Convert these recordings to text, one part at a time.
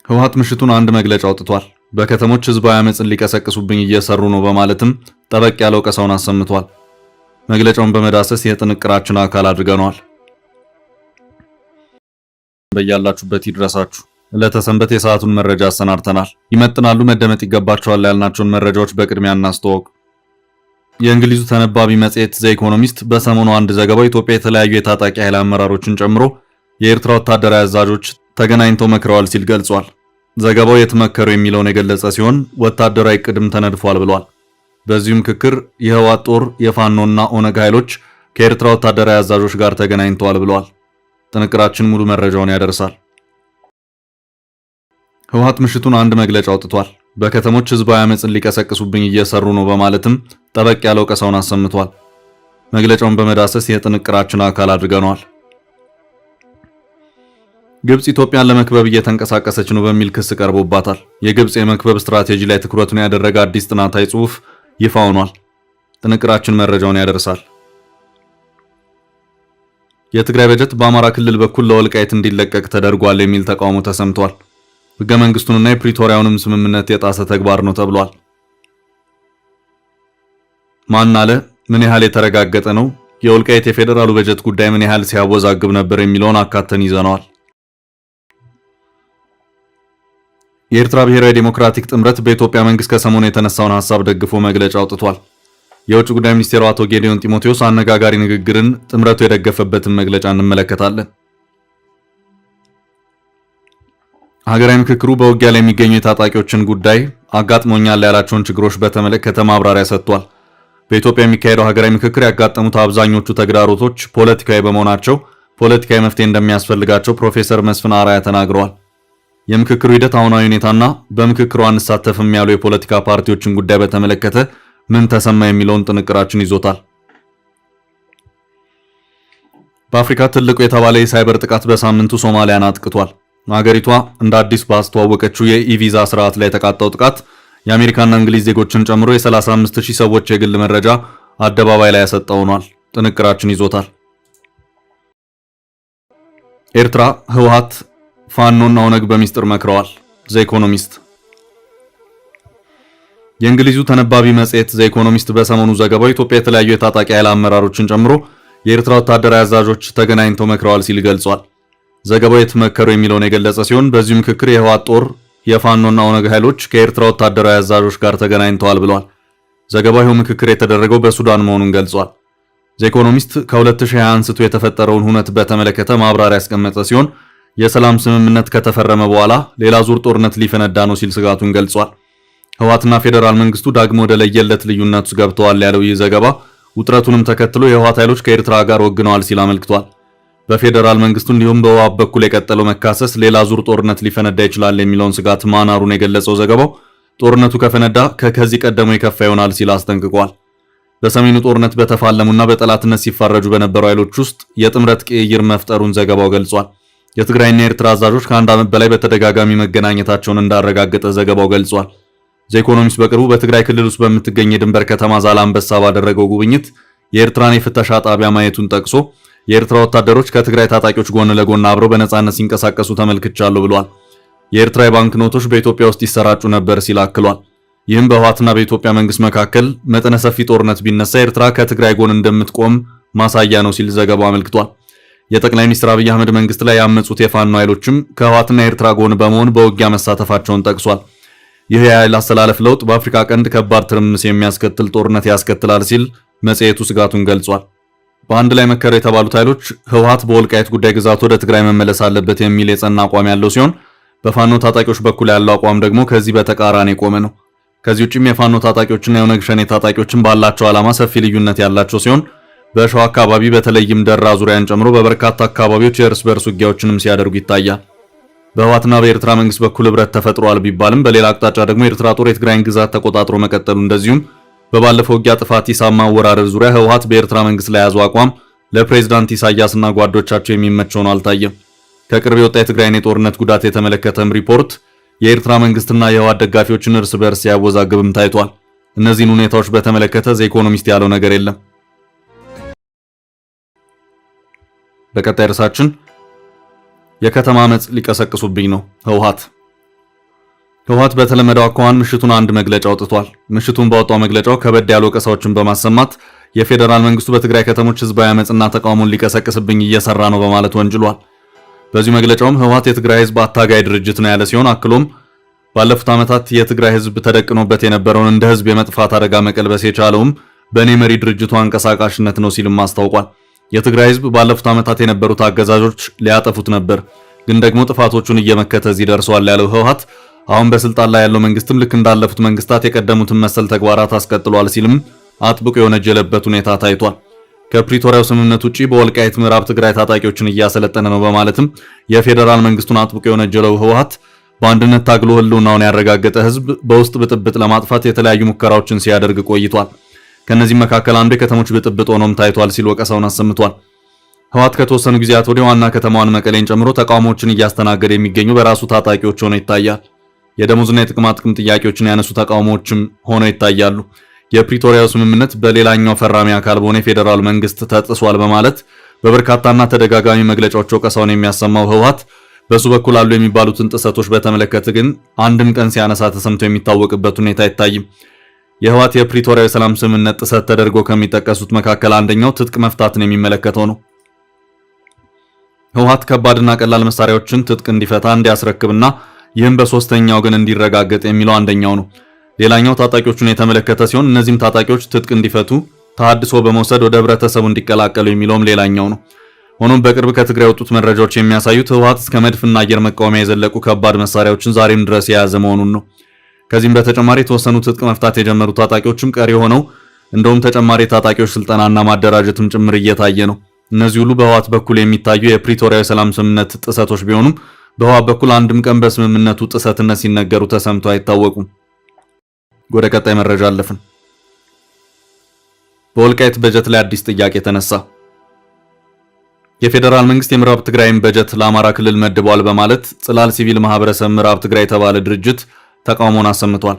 ህወሓት ምሽቱን አንድ መግለጫ አውጥቷል። በከተሞች ህዝባዊ አመጽን ሊቀሰቅሱብኝ እየሰሩ ነው በማለትም ጠበቅ ያለው ቀሳውን አሰምቷል። መግለጫውን በመዳሰስ የጥንቅራችን አካል አድርገነዋል። በያላችሁበት ይድረሳችሁ። ለተሰንበት የሰዓቱን መረጃ አሰናድተናል። ይመጥናሉ፣ መደመጥ ይገባቸዋል ያልናቸውን መረጃዎች በቅድሚያ እናስተዋውቅ። የእንግሊዙ ተነባቢ መጽሔት ዘ ኢኮኖሚስት በሰሞኑ አንድ ዘገባው ኢትዮጵያ የተለያዩ የታጣቂ ኃይል አመራሮችን ጨምሮ የኤርትራ ወታደራዊ አዛዦች ተገናኝተው መክረዋል ሲል ገልጿል። ዘገባው የት መከሩ የሚለውን የገለጸ ሲሆን ወታደራዊ ቅድም ተነድፏል ብሏል። በዚሁ ምክክር የህወሓት ጦር የፋኖና ኦነግ ኃይሎች ከኤርትራ ወታደራዊ አዛዦች ጋር ተገናኝተዋል ብሏል። ጥንቅራችን ሙሉ መረጃውን ያደርሳል። ህወሓት ምሽቱን አንድ መግለጫ አውጥቷል። በከተሞች ህዝባዊ አመጽን ሊቀሰቅሱብኝ እየሰሩ ነው በማለትም ጠበቅ ያለው ቀሳውን አሰምቷል። መግለጫውን በመዳሰስ የጥንቅራችን አካል አድርገነዋል። ግብጽ ኢትዮጵያን ለመክበብ እየተንቀሳቀሰች ነው በሚል ክስ ቀርቦባታል። የግብጽ የመክበብ ስትራቴጂ ላይ ትኩረቱን ያደረገ አዲስ ጥናታዊ ጽሑፍ ይፋ ሆኗል። ጥንቅራችን መረጃውን ያደርሳል። የትግራይ በጀት በአማራ ክልል በኩል ለወልቃይት እንዲለቀቅ ተደርጓል የሚል ተቃውሞ ተሰምቷል። ህገ መንግስቱንና የፕሪቶሪያውንም ስምምነት የጣሰ ተግባር ነው ተብሏል። ማን አለ? ምን ያህል የተረጋገጠ ነው? የወልቃይት የፌዴራሉ በጀት ጉዳይ ምን ያህል ሲያወዛግብ ነበር የሚለውን አካተን ይዘነዋል። የኤርትራ ብሔራዊ ዴሞክራቲክ ጥምረት በኢትዮጵያ መንግስት ከሰሞኑ የተነሳውን ሐሳብ ደግፎ መግለጫ አውጥቷል። የውጭ ጉዳይ ሚኒስቴሩ አቶ ጌዲዮን ጢሞቴዎስ አነጋጋሪ ንግግርን ጥምረቱ የደገፈበትን መግለጫ እንመለከታለን። ሀገራዊ ምክክሩ በውጊያ ላይ የሚገኙ የታጣቂዎችን ጉዳይ አጋጥሞኛል ያላቸውን ችግሮች በተመለከተ ማብራሪያ ሰጥቷል። በኢትዮጵያ የሚካሄደው ሀገራዊ ምክክር ያጋጠሙት አብዛኞቹ ተግዳሮቶች ፖለቲካዊ በመሆናቸው ፖለቲካዊ መፍትሄ እንደሚያስፈልጋቸው ፕሮፌሰር መስፍን አርአያ ተናግረዋል። የምክክሩ ሂደት አሁናዊ ሁኔታና በምክክሩ አንሳተፍም ያሉ የፖለቲካ ፓርቲዎችን ጉዳይ በተመለከተ ምን ተሰማ የሚለውን ጥንቅራችን ይዞታል። በአፍሪካ ትልቁ የተባለ የሳይበር ጥቃት በሳምንቱ ሶማሊያን አጥቅቷል። ሀገሪቷ እንደ አዲስ ባስተዋወቀችው የኢቪዛ ስርዓት ላይ የተቃጣው ጥቃት የአሜሪካና እንግሊዝ ዜጎችን ጨምሮ የ35000 ሰዎች የግል መረጃ አደባባይ ላይ ያሰጠው ሆኗል። ጥንቅራችን ይዞታል። ኤርትራ፣ ህወሓት፣ ፋኖና ኦነግ በሚስጥር መክረዋል። ዘ ኢኮኖሚስት የእንግሊዙ ተነባቢ መጽሔት ዘ ኢኮኖሚስት በሰሞኑ ዘገባው ኢትዮጵያ የተለያዩ የታጣቂ ኃይል አመራሮችን ጨምሮ የኤርትራ ወታደራዊ አዛዦች ተገናኝተው መክረዋል ሲል ገልጿል። ዘገባው የት መከሩ የሚለውን የገለጸ ሲሆን በዚሁ ምክክር የህወሓት ጦር የፋኖና ኦነግ ኃይሎች ከኤርትራ ወታደራዊ አዛዦች ጋር ተገናኝተዋል ብሏል። ዘገባው ምክክር የተደረገው በሱዳን መሆኑን ገልጿል። ዘ ኢኮኖሚስት ከ2020 አንስቶ የተፈጠረውን ሁነት በተመለከተ ማብራሪያ ያስቀመጠ ሲሆን የሰላም ስምምነት ከተፈረመ በኋላ ሌላ ዙር ጦርነት ሊፈነዳ ነው ሲል ስጋቱን ገልጿል። ህወሓትና ፌዴራል መንግስቱ ዳግሞ ወደ ለየለት ልዩነት ውስጥ ገብተዋል ያለው ይህ ዘገባ ውጥረቱንም ተከትሎ የህወሓት ኃይሎች ከኤርትራ ጋር ወግነዋል ሲል አመልክቷል። በፌዴራል መንግስቱ እንዲሁም በህወሓት በኩል የቀጠለው መካሰስ ሌላ ዙር ጦርነት ሊፈነዳ ይችላል የሚለውን ስጋት ማናሩን የገለጸው ዘገባው ጦርነቱ ከፈነዳ ከዚህ ቀደሙ የከፋ ይሆናል ሲል አስጠንቅቋል። በሰሜኑ ጦርነት በተፋለሙና በጠላትነት ሲፋረጁ በነበሩ ኃይሎች ውስጥ የጥምረት ቅይር መፍጠሩን ዘገባው ገልጿል። የትግራይና የኤርትራ አዛዦች ከአንድ ዓመት በላይ በተደጋጋሚ መገናኘታቸውን እንዳረጋገጠ ዘገባው ገልጿል። ዘ ኢኮኖሚስት በቅርቡ በትግራይ ክልል ውስጥ በምትገኝ የድንበር ከተማ ዛላምበሳ ባደረገው ጉብኝት የኤርትራን የፍተሻ ጣቢያ ማየቱን ጠቅሶ የኤርትራ ወታደሮች ከትግራይ ታጣቂዎች ጎን ለጎን አብረው በነጻነት ሲንቀሳቀሱ ተመልክቻለሁ ብሏል። የኤርትራ የባንክ ኖቶች በኢትዮጵያ ውስጥ ይሰራጩ ነበር ሲል አክሏል። ይህም በህወሓትና በኢትዮጵያ መንግስት መካከል መጠነ ሰፊ ጦርነት ቢነሳ ኤርትራ ከትግራይ ጎን እንደምትቆም ማሳያ ነው ሲል ዘገባው አመልክቷል። የጠቅላይ ሚኒስትር አብይ አህመድ መንግስት ላይ ያመጹት የፋኖ ኃይሎችም ከህወሓትና የኤርትራ ጎን በመሆን በውጊያ መሳተፋቸውን ጠቅሷል። ይህ የኃይል አስተላለፍ ለውጥ በአፍሪካ ቀንድ ከባድ ትርምስ የሚያስከትል ጦርነት ያስከትላል ሲል መጽሔቱ ስጋቱን ገልጿል። በአንድ ላይ መከረ የተባሉት ኃይሎች ህወሓት በወልቃይት ጉዳይ ግዛት ወደ ትግራይ መመለስ አለበት የሚል የጸና አቋም ያለው ሲሆን በፋኖ ታጣቂዎች በኩል ያለው አቋም ደግሞ ከዚህ በተቃራኒ የቆመ ነው። ከዚህ ውጭም የፋኖ ታጣቂዎችና የኦነግ ሸኔ ታጣቂዎችን ባላቸው ዓላማ ሰፊ ልዩነት ያላቸው ሲሆን በሸዋ አካባቢ በተለይም ደራ ዙሪያን ጨምሮ በበርካታ አካባቢዎች የእርስ በርስ ውጊያዎችንም ሲያደርጉ ይታያል። በህወሓትና በኤርትራ መንግስት በኩል ህብረት ተፈጥሯል ቢባልም በሌላ አቅጣጫ ደግሞ የኤርትራ ጦር የትግራይን ግዛት ተቆጣጥሮ መቀጠሉ እንደዚሁም በባለፈው ውጊያ ጥፋት ኢሳማ አወራረድ ዙሪያ ህወሓት በኤርትራ መንግስት ላይ ያዘው አቋም ለፕሬዝዳንት ኢሳያስና ጓዶቻቸው የሚመቸው ነው አልታየም። ከቅርብ የወጣ የትግራይን የጦርነት ጉዳት የተመለከተም ሪፖርት የኤርትራ መንግስትና የህወሓት ደጋፊዎችን እርስ በርስ ያወዛግብም ታይቷል። እነዚህን ሁኔታዎች በተመለከተ ዘ ኢኮኖሚስት ያለው ነገር የለም። በቀጣይ ርዕሳችን የከተማ አመጽ ሊቀሰቅሱብኝ ነው ህወሓት ህወሓት በተለመደው አኳኋን ምሽቱን አንድ መግለጫ አውጥቷል። ምሽቱን ባወጣው መግለጫው ከበድ ያሉ ወቀሳዎችን በማሰማት የፌዴራል መንግስቱ በትግራይ ከተሞች ህዝባዊ አመጽና ተቃውሞን ሊቀሰቅስብኝ እየሰራ ነው በማለት ወንጅሏል። በዚህ መግለጫውም ህወሓት የትግራይ ህዝብ አታጋይ ድርጅት ነው ያለ ሲሆን አክሎም ባለፉት ዓመታት የትግራይ ህዝብ ተደቅኖበት የነበረውን እንደ ህዝብ የመጥፋት አደጋ መቀልበስ የቻለውም በኔ መሪ ድርጅቱ አንቀሳቃሽነት ነው ሲልም አስታውቋል። የትግራይ ህዝብ ባለፉት ዓመታት የነበሩት አገዛዞች ሊያጠፉት ነበር፣ ግን ደግሞ ጥፋቶቹን እየመከተ እዚህ ደርሷል ያለው ህወሓት አሁን በስልጣን ላይ ያለው መንግስትም ልክ እንዳለፉት መንግስታት የቀደሙትን መሰል ተግባራት አስቀጥሏል ሲልም አጥብቆ የወነጀለበት ሁኔታ ታይቷል። ከፕሪቶሪያው ስምምነት ውጪ በወልቃይት ምዕራብ ትግራይ ታጣቂዎችን እያሰለጠነ ነው በማለትም የፌዴራል መንግስቱን አጥብቆ የወነጀለው ህወሓት በአንድነት ታግሎ ህልውናውን ያረጋገጠ ህዝብ በውስጥ ብጥብጥ ለማጥፋት የተለያዩ ሙከራዎችን ሲያደርግ ቆይቷል። ከነዚህ መካከል አንዱ የከተሞች ብጥብጥ ሆኖም ታይቷል ሲል ወቀሳውን አሰምቷል። ህወሓት ከተወሰኑ ጊዜያት ወዲህ ዋና ከተማዋን መቀሌን ጨምሮ ተቃውሞዎችን እያስተናገደ የሚገኙ በራሱ ታጣቂዎች ሆኖ ይታያል። የደሞዝና የጥቅማ ጥቅም ጥያቄዎችን ያነሱ ተቃውሞዎችም ሆነው ይታያሉ። የፕሪቶሪያው ስምምነት በሌላኛው ፈራሚ አካል በሆነ የፌዴራል መንግስት ተጥሷል በማለት በበርካታና ተደጋጋሚ መግለጫዎች ወቀሳውን የሚያሰማው ህወሓት በሱ በኩል አሉ የሚባሉትን ጥሰቶች በተመለከተ ግን አንድም ቀን ሲያነሳ ተሰምቶ የሚታወቅበት ሁኔታ አይታይም። የህወሓት የፕሪቶሪያው ሰላም ስምምነት ጥሰት ተደርጎ ከሚጠቀሱት መካከል አንደኛው ትጥቅ መፍታትን የሚመለከተው ነው። ህወሓት ከባድና ቀላል መሳሪያዎችን ትጥቅ እንዲፈታ እንዲያስረክብና ይህም በሶስተኛ ወገን እንዲረጋገጥ የሚለው አንደኛው ነው። ሌላኛው ታጣቂዎቹን የተመለከተ ሲሆን እነዚህም ታጣቂዎች ትጥቅ እንዲፈቱ ተሐድሶ በመውሰድ ወደ ህብረተሰቡ እንዲቀላቀሉ የሚለውም ሌላኛው ነው። ሆኖም በቅርብ ከትግራይ የወጡት መረጃዎች የሚያሳዩት ህወሓት እስከ መድፍና አየር መቃወሚያ የዘለቁ ከባድ መሳሪያዎችን ዛሬም ድረስ የያዘ መሆኑን ነው። ከዚህም በተጨማሪ የተወሰኑ ትጥቅ መፍታት የጀመሩ ታጣቂዎችም ቀሪ ሆነው እንደውም ተጨማሪ ታጣቂዎች ስልጠናና ማደራጀትም ጭምር እየታየ ነው። እነዚህ ሁሉ በህወሓት በኩል የሚታዩ የፕሪቶሪያው ሰላም ስምምነት ጥሰቶች ቢሆኑም በህወሓት በኩል አንድም ቀን በስምምነቱ ጥሰትነት ሲነገሩ ተሰምቶ አይታወቁም። ወደ ቀጣይ መረጃ አለፍን። በወልቃይት በጀት ላይ አዲስ ጥያቄ ተነሳ። የፌዴራል መንግስት የምዕራብ ትግራይን በጀት ለአማራ ክልል መድቧል በማለት ጽላል ሲቪል ማህበረሰብ ምዕራብ ትግራይ የተባለ ድርጅት ተቃውሞን አሰምቷል።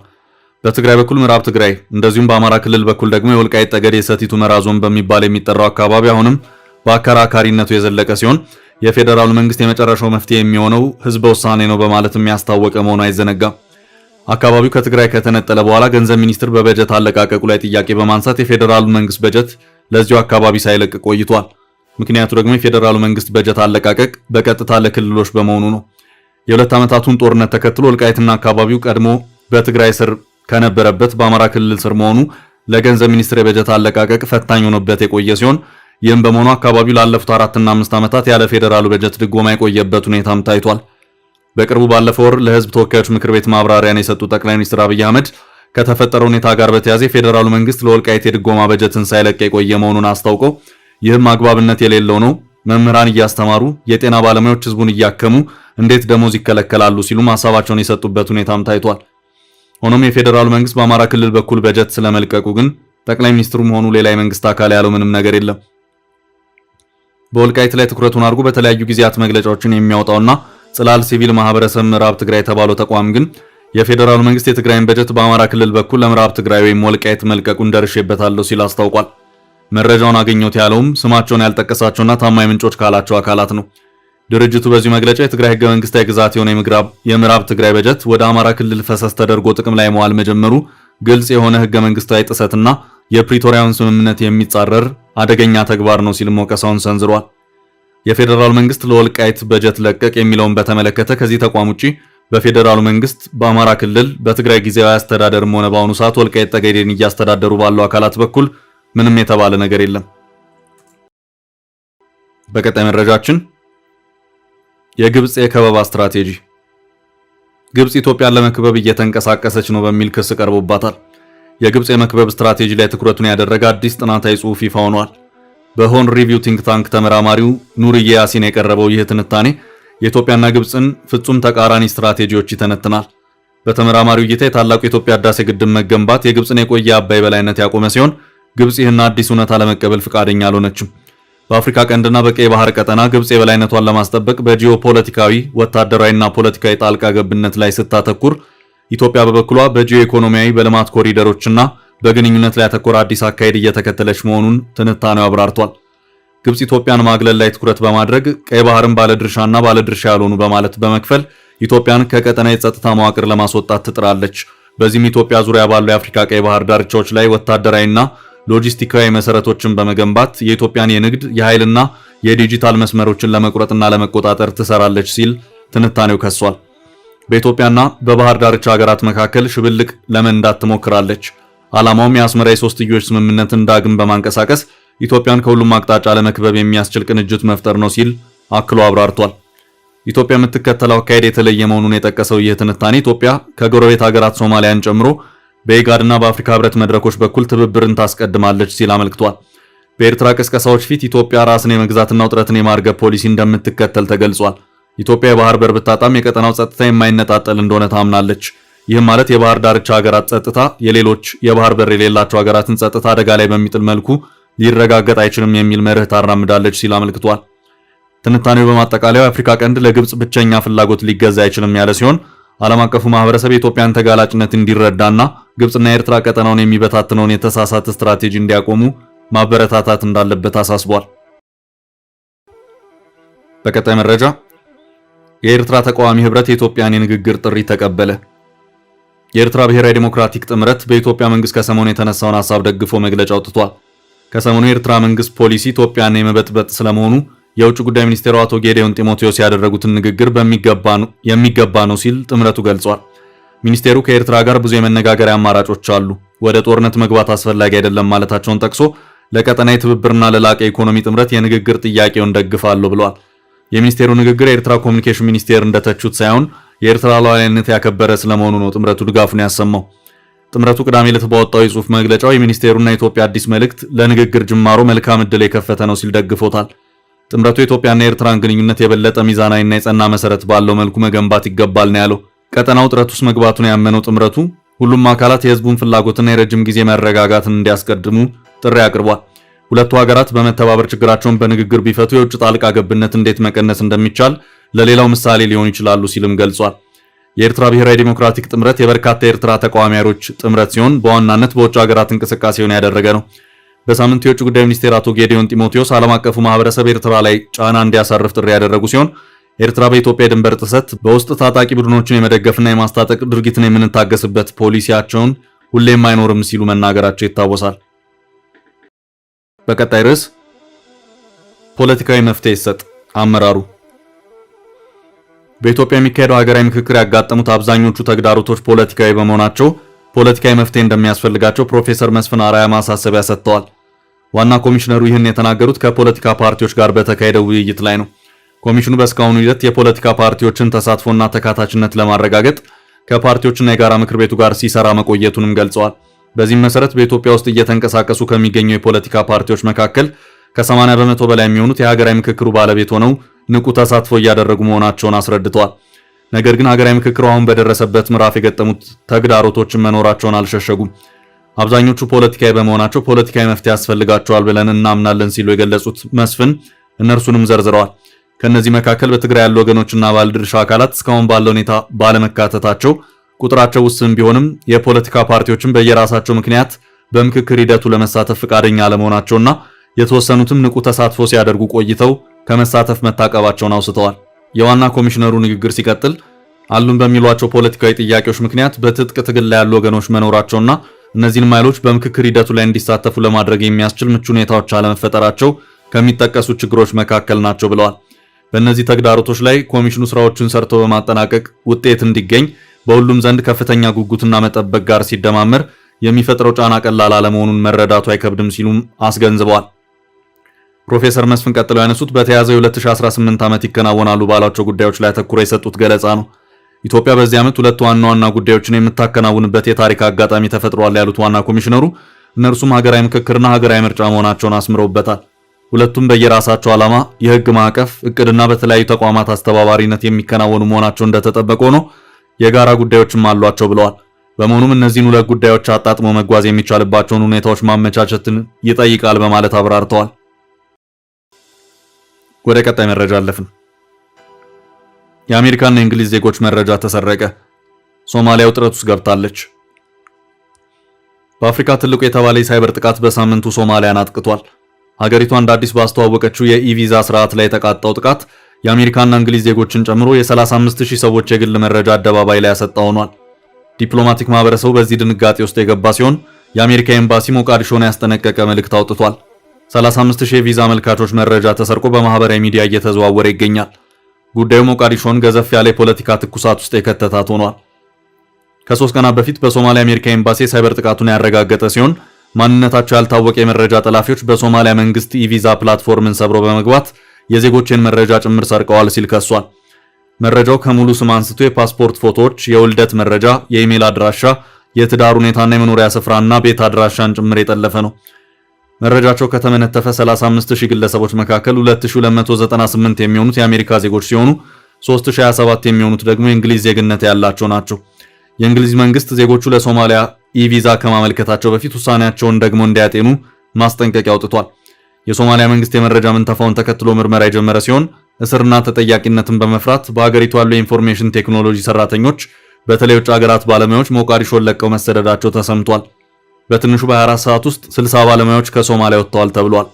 በትግራይ በኩል ምዕራብ ትግራይ እንደዚሁም በአማራ ክልል በኩል ደግሞ የወልቃይት ጠገዴ ሰቲት ሁመራ ዞን በሚባል የሚጠራው አካባቢ አሁንም በአከራካሪነቱ የዘለቀ ሲሆን የፌዴራል መንግስት የመጨረሻው መፍትሄ የሚሆነው ህዝበ ውሳኔ ነው በማለትም የሚያስታወቀ መሆኑ አይዘነጋም። አካባቢው ከትግራይ ከተነጠለ በኋላ ገንዘብ ሚኒስትር በበጀት አለቃቀቁ ላይ ጥያቄ በማንሳት የፌዴራሉ መንግስት በጀት ለዚሁ አካባቢ ሳይለቅ ቆይቷል። ምክንያቱ ደግሞ የፌዴራሉ መንግስት በጀት አለቃቀቅ በቀጥታ ለክልሎች በመሆኑ ነው። የሁለት ዓመታቱን ጦርነት ተከትሎ ወልቃይትና አካባቢው ቀድሞ በትግራይ ስር ከነበረበት በአማራ ክልል ስር መሆኑ ለገንዘብ ሚኒስትር የበጀት አለቃቀቅ ፈታኝ ሆኖበት የቆየ ሲሆን ይህም በመሆኑ አካባቢው ላለፉት 4 እና 5 ዓመታት ያለ ፌዴራሉ በጀት ድጎማ የቆየበት ሁኔታም ታይቷል። በቅርቡ ባለፈው ወር ለህዝብ ተወካዮች ምክር ቤት ማብራሪያን የሰጡት ጠቅላይ ሚኒስትር አብይ አህመድ ከተፈጠረው ሁኔታ ጋር በተያያዘ የፌዴራሉ መንግስት ለወልቃይት የድጎማ በጀትን ሳይለቅ የቆየ መሆኑን አስታውቀው ይህም አግባብነት የሌለው ነው፣ መምህራን እያስተማሩ የጤና ባለሙያዎች ህዝቡን እያከሙ እንዴት ደሞዝ ይከለከላሉ ሲሉ ሐሳባቸውን የሰጡበት ሁኔታም ታይቷል። ሆኖም የፌዴራሉ መንግስት በአማራ ክልል በኩል በጀት ስለመልቀቁ ግን ጠቅላይ ሚኒስትሩም ሆኑ ሌላ የመንግስት አካል ያለው ምንም ነገር የለም። በወልቃይት ላይ ትኩረቱን አድርጎ በተለያዩ ጊዜያት መግለጫዎችን የሚያወጣውና ጽላል ሲቪል ማህበረሰብ ምዕራብ ትግራይ የተባለው ተቋም ግን የፌዴራሉ መንግስት የትግራይን በጀት በአማራ ክልል በኩል ለምዕራብ ትግራይ ወይም ወልቃይት መልቀቁን ደርሼበታለሁ ሲል አስታውቋል። መረጃውን አገኘሁት ያለውም ስማቸውን ያልጠቀሳቸውና ታማኝ ምንጮች ካላቸው አካላት ነው። ድርጅቱ በዚህ መግለጫ የትግራይ ህገ መንግስታዊ ግዛት የሆነ የምዕራብ ትግራይ በጀት ወደ አማራ ክልል ፈሰስ ተደርጎ ጥቅም ላይ መዋል መጀመሩ ግልጽ የሆነ ህገ መንግስታዊ ጥሰትና የፕሪቶሪያውን ስምምነት የሚጻረር አደገኛ ተግባር ነው ሲል ወቀሳውን ሰንዝሯል። የፌዴራል መንግስት ለወልቃይት በጀት ለቀቅ የሚለውን በተመለከተ ከዚህ ተቋም ውጪ በፌዴራሉ መንግስት በአማራ ክልል በትግራይ ጊዜያዊ አስተዳደርም ሆነ በአሁኑ ሰዓት ወልቃይት ጠገዴን እያስተዳደሩ ባሉ አካላት በኩል ምንም የተባለ ነገር የለም። በቀጣይ መረጃችን የግብጽ የከበባ ስትራቴጂ። ግብጽ ኢትዮጵያን ለመክበብ እየተንቀሳቀሰች ነው በሚል ክስ ቀርቦባታል። የግብጽ የመክበብ ስትራቴጂ ላይ ትኩረቱን ያደረገ አዲስ ጥናታዊ ጽሑፍ ይፋ ሆኗል። በሆርን ሪቪው ቲንክ ታንክ ተመራማሪው ኑርዬ ያሲን የቀረበው ይህ ትንታኔ የኢትዮጵያና ግብጽን ፍጹም ተቃራኒ ስትራቴጂዎች ይተነትናል። በተመራማሪው እይታ የታላቁ የኢትዮጵያ ህዳሴ ግድብ መገንባት የግብጽን የቆየ አባይ በላይነት ያቆመ ሲሆን ግብጽ ይህን አዲስ እውነታ ለመቀበል ፍቃደኛ አልሆነችም። በአፍሪካ ቀንድና በቀይ ባህር ቀጠና ግብጽ የበላይነቷን ለማስጠበቅ በጂኦፖለቲካዊ ወታደራዊና ፖለቲካዊ ጣልቃ ገብነት ላይ ስታተኩር፣ ኢትዮጵያ በበኩሏ በጂኦ ኢኮኖሚያዊ በልማት ኮሪደሮችና በግንኙነት ላይ ያተኮረ አዲስ አካሄድ እየተከተለች መሆኑን ትንታኔው አብራርቷል። ግብጽ ኢትዮጵያን ማግለል ላይ ትኩረት በማድረግ ቀይ ባህርን ባለድርሻና ባለድርሻ ያልሆኑ በማለት በመክፈል ኢትዮጵያን ከቀጠናው የጸጥታ መዋቅር ለማስወጣት ትጥራለች። በዚህም ኢትዮጵያ ዙሪያ ባሉ የአፍሪካ ቀይ ባህር ዳርቻዎች ላይ ወታደራዊና ሎጂስቲካዊ መሰረቶችን በመገንባት የኢትዮጵያን የንግድ የኃይልና የዲጂታል መስመሮችን ለመቁረጥና ለመቆጣጠር ትሰራለች ሲል ትንታኔው ከሷል። በኢትዮጵያና በባህር ዳርቻ ሀገራት መካከል ሽብልቅ ለመንዳት ትሞክራለች። ዓላማውም የአስመራ የሶስትዮሽ ስምምነትን ዳግም በማንቀሳቀስ ኢትዮጵያን ከሁሉም አቅጣጫ ለመክበብ የሚያስችል ቅንጅት መፍጠር ነው ሲል አክሎ አብራርቷል። ኢትዮጵያ የምትከተለው አካሄድ የተለየ መሆኑን የጠቀሰው ይህ ትንታኔ ኢትዮጵያ ከጎረቤት ሀገራት ሶማሊያን ጨምሮ በኢጋድና በአፍሪካ ህብረት መድረኮች በኩል ትብብርን ታስቀድማለች ሲል አመልክቷል። በኤርትራ ቅስቀሳዎች ፊት ኢትዮጵያ ራስን የመግዛትና ውጥረትን የማርገብ ፖሊሲ እንደምትከተል ተገልጿል። ኢትዮጵያ የባህር በር ብታጣም የቀጠናው ጸጥታ የማይነጣጠል እንደሆነ ታምናለች። ይህም ማለት የባህር ዳርቻ ሀገራት ጸጥታ የሌሎች የባህር በር የሌላቸው ሀገራትን ጸጥታ አደጋ ላይ በሚጥል መልኩ ሊረጋገጥ አይችልም የሚል መርህ ታራምዳለች ሲል አመልክቷል። ትንታኔው በማጠቃለያው የአፍሪካ ቀንድ ለግብጽ ብቸኛ ፍላጎት ሊገዛ አይችልም ያለ ሲሆን ዓለም አቀፉ ማህበረሰብ የኢትዮጵያን ተጋላጭነት እንዲረዳና ግብጽና ኤርትራ ቀጠናውን የሚበታትነውን የተሳሳተ ስትራቴጂ እንዲያቆሙ ማበረታታት እንዳለበት አሳስቧል። በቀጣይ መረጃ የኤርትራ ተቃዋሚ ህብረት የኢትዮጵያን የንግግር ጥሪ ተቀበለ። የኤርትራ ብሔራዊ ዲሞክራቲክ ጥምረት በኢትዮጵያ መንግስት ከሰሞኑ የተነሳውን ሐሳብ ደግፎ መግለጫ አውጥቷል። ከሰሞኑ የኤርትራ መንግስት ፖሊሲ ኢትዮጵያን የመበጥበጥ ስለመሆኑ የውጭ ጉዳይ ሚኒስቴሩ አቶ ጌዲዮን ጢሞቴዎስ ያደረጉትን ንግግር የሚገባ ነው ሲል ጥምረቱ ገልጿል። ሚኒስቴሩ ከኤርትራ ጋር ብዙ የመነጋገሪያ አማራጮች አሉ፣ ወደ ጦርነት መግባት አስፈላጊ አይደለም ማለታቸውን ጠቅሶ ለቀጠናዊ ትብብርና ለላቀ ኢኮኖሚ ጥምረት የንግግር ጥያቄውን ደግፋለሁ ብለዋል። የሚኒስቴሩ ንግግር የኤርትራ ኮሚኒኬሽን ሚኒስቴር እንደተቹት ሳይሆን የኤርትራ ሉዓላዊነት ያከበረ ስለመሆኑ ነው ጥምረቱ ድጋፉን ያሰማው። ጥምረቱ ቅዳሜ ዕለት ባወጣው የጽሑፍ መግለጫው የሚኒስቴሩና የኢትዮጵያ አዲስ መልእክት ለንግግር ጅማሮ መልካም ዕድል የከፈተ ነው ሲል ደግፎታል። ጥምረቱ የኢትዮጵያና የኤርትራን ግንኙነት የበለጠ ሚዛናዊና የጸና መሰረት ባለው መልኩ መገንባት ይገባል ነው ያለው። ቀጠናው ውጥረት ውስጥ መግባቱን ያመነው ጥምረቱ ሁሉም አካላት የህዝቡን ፍላጎትና የረጅም ጊዜ መረጋጋትን እንዲያስቀድሙ ጥሪ አቅርቧል። ሁለቱ ሀገራት በመተባበር ችግራቸውን በንግግር ቢፈቱ የውጭ ጣልቃ ገብነት እንዴት መቀነስ እንደሚቻል ለሌላው ምሳሌ ሊሆን ይችላሉ ሲልም ገልጿል። የኤርትራ ብሔራዊ ዲሞክራቲክ ጥምረት የበርካታ የኤርትራ ተቃዋሚ ኃይሎች ጥምረት ሲሆን በዋናነት በውጭ ሀገራት እንቅስቃሴውን ያደረገ ነው። በሳምንቱ የውጭ ጉዳይ ሚኒስቴር አቶ ጌዲዮን ጢሞቴዎስ ዓለም አቀፉ ማህበረሰብ ኤርትራ ላይ ጫና እንዲያሳርፍ ጥሪ ያደረጉ ሲሆን ኤርትራ በኢትዮጵያ የድንበር ጥሰት በውስጥ ታጣቂ ቡድኖችን የመደገፍና የማስታጠቅ ድርጊትን የምንታገስበት ፖሊሲያቸውን ሁሌም አይኖርም ሲሉ መናገራቸው ይታወሳል። በቀጣይ ርዕስ ፖለቲካዊ መፍትሄ ይሰጥ አመራሩ። በኢትዮጵያ የሚካሄደው ሀገራዊ ምክክር ያጋጠሙት አብዛኞቹ ተግዳሮቶች ፖለቲካዊ በመሆናቸው ፖለቲካዊ መፍትሄ እንደሚያስፈልጋቸው ፕሮፌሰር መስፍን አርአያ ማሳሰቢያ ሰጥተዋል። ዋና ኮሚሽነሩ ይህን የተናገሩት ከፖለቲካ ፓርቲዎች ጋር በተካሄደው ውይይት ላይ ነው። ኮሚሽኑ በእስካሁኑ ሂደት የፖለቲካ ፓርቲዎችን ተሳትፎና ተካታችነት ለማረጋገጥ ከፓርቲዎችና የጋራ ምክር ቤቱ ጋር ሲሰራ መቆየቱንም ገልጸዋል። በዚህም መሰረት በኢትዮጵያ ውስጥ እየተንቀሳቀሱ ከሚገኙ የፖለቲካ ፓርቲዎች መካከል ከ80 በመቶ በላይ የሚሆኑት የሀገራዊ ምክክሩ ባለቤት ሆነው ንቁ ተሳትፎ እያደረጉ መሆናቸውን አስረድተዋል። ነገር ግን ሀገራዊ ምክክሩ አሁን በደረሰበት ምዕራፍ የገጠሙት ተግዳሮቶችን መኖራቸውን አልሸሸጉም። አብዛኞቹ ፖለቲካዊ በመሆናቸው ፖለቲካዊ መፍትሄ ያስፈልጋቸዋል ብለን እናምናለን ሲሉ የገለጹት መስፍን እነርሱንም ዘርዝረዋል። ከነዚህ መካከል በትግራይ ያሉ ወገኖችና ባለድርሻ አካላት እስካሁን ባለው ሁኔታ ባለመካተታቸው ቁጥራቸው ውስን ቢሆንም የፖለቲካ ፓርቲዎችን በየራሳቸው ምክንያት በምክክር ሂደቱ ለመሳተፍ ፈቃደኛ አለመሆናቸውና የተወሰኑትም ንቁ ተሳትፎ ሲያደርጉ ቆይተው ከመሳተፍ መታቀባቸውን አውስተዋል። የዋና ኮሚሽነሩ ንግግር ሲቀጥል አሉን በሚሏቸው ፖለቲካዊ ጥያቄዎች ምክንያት በትጥቅ ትግል ላይ ያሉ ወገኖች መኖራቸውና እነዚህን ኃይሎች በምክክር ሂደቱ ላይ እንዲሳተፉ ለማድረግ የሚያስችል ምቹ ሁኔታዎች አለመፈጠራቸው ከሚጠቀሱ ችግሮች መካከል ናቸው ብለዋል። በእነዚህ ተግዳሮቶች ላይ ኮሚሽኑ ስራዎችን ሰርቶ በማጠናቀቅ ውጤት እንዲገኝ በሁሉም ዘንድ ከፍተኛ ጉጉትና መጠበቅ ጋር ሲደማመር የሚፈጥረው ጫና ቀላል አለመሆኑን መረዳቱ አይከብድም ሲሉም አስገንዝበዋል። ፕሮፌሰር መስፍን ቀጥለው ያነሱት በተያዘው 2018 ዓመት ይከናወናሉ ባሏቸው ጉዳዮች ላይ አተኩረው የሰጡት ገለጻ ነው። ኢትዮጵያ በዚህ ዓመት ሁለት ዋና ጉዳዮችን የምታከናውንበት የታሪክ አጋጣሚ ተፈጥሯል ያሉት ዋና ኮሚሽነሩ እነርሱም ሀገራዊ ምክክርና ሀገራዊ ምርጫ መሆናቸውን አስምረውበታል። ሁለቱም በየራሳቸው ዓላማ፣ የህግ ማዕቀፍ፣ እቅድና በተለያዩ ተቋማት አስተባባሪነት የሚከናወኑ መሆናቸው እንደተጠበቀ ነው የጋራ ጉዳዮችም አሏቸው ብለዋል። በመሆኑም እነዚህን ሁለት ጉዳዮች አጣጥሞ መጓዝ የሚቻልባቸውን ሁኔታዎች ማመቻቸትን ይጠይቃል በማለት አብራርተዋል። ወደ ቀጣይ መረጃ አለፍን። የአሜሪካና የእንግሊዝ ዜጎች መረጃ ተሰረቀ። ሶማሊያ ውጥረት ውስጥ ገብታለች። በአፍሪካ ትልቁ የተባለ የሳይበር ጥቃት በሳምንቱ ሶማሊያን አጥቅቷል። ሀገሪቷ እንደ አዲስ ባስተዋወቀችው የኢቪዛ ስርዓት ላይ የተቃጣው ጥቃት የአሜሪካና እንግሊዝ ዜጎችን ጨምሮ የ35000 ሰዎች የግል መረጃ አደባባይ ላይ ያሰጣ ሆኗል። ዲፕሎማቲክ ማህበረሰቡ በዚህ ድንጋጤ ውስጥ የገባ ሲሆን የአሜሪካ ኤምባሲ ሞቃዲሾን ያስጠነቀቀ መልእክት አውጥቷል። 35000 የቪዛ አመልካቾች መረጃ ተሰርቆ በማህበራዊ ሚዲያ እየተዘዋወረ ይገኛል። ጉዳዩ ሞቃዲሾን ገዘፍ ያለ የፖለቲካ ትኩሳት ውስጥ የከተታት ሆኗል። ከ3 ቀናት በፊት በሶማሊያ አሜሪካ ኤምባሲ ሳይበር ጥቃቱን ያረጋገጠ ሲሆን ማንነታቸው ያልታወቀ የመረጃ ጠላፊዎች በሶማሊያ መንግስት ኢቪዛ ፕላትፎርምን ሰብሮ በመግባት የዜጎችን መረጃ ጭምር ሰርቀዋል ሲል ከሷል። መረጃው ከሙሉ ስም አንስቶ የፓስፖርት ፎቶዎች፣ የውልደት መረጃ፣ የኢሜል አድራሻ፣ የትዳር ሁኔታና የመኖሪያ ስፍራና ቤት አድራሻን ጭምር የጠለፈ ነው። መረጃቸው ከተመነተፈ 35000 ግለሰቦች መካከል 2298 የሚሆኑት የአሜሪካ ዜጎች ሲሆኑ 3027 የሚሆኑት ደግሞ የእንግሊዝ ዜግነት ያላቸው ናቸው። የእንግሊዝ መንግስት ዜጎቹ ለሶማሊያ ኢቪዛ ከማመልከታቸው በፊት ውሳኔያቸውን ደግሞ እንዲያጤኑ ማስጠንቀቂያ አውጥቷል። የሶማሊያ መንግስት የመረጃ ምንተፋውን ተከትሎ ምርመራ የጀመረ ሲሆን እስርና ተጠያቂነትን በመፍራት በሀገሪቱ ያሉ የኢንፎርሜሽን ቴክኖሎጂ ሰራተኞች በተለይ ውጭ ሀገራት ባለሙያዎች ሞቃዲሾን ለቀው መሰደዳቸው ተሰምቷል። በትንሹ በ24 ሰዓት ውስጥ 60 ባለሙያዎች ከሶማሊያ ወጥተዋል ተብሏል።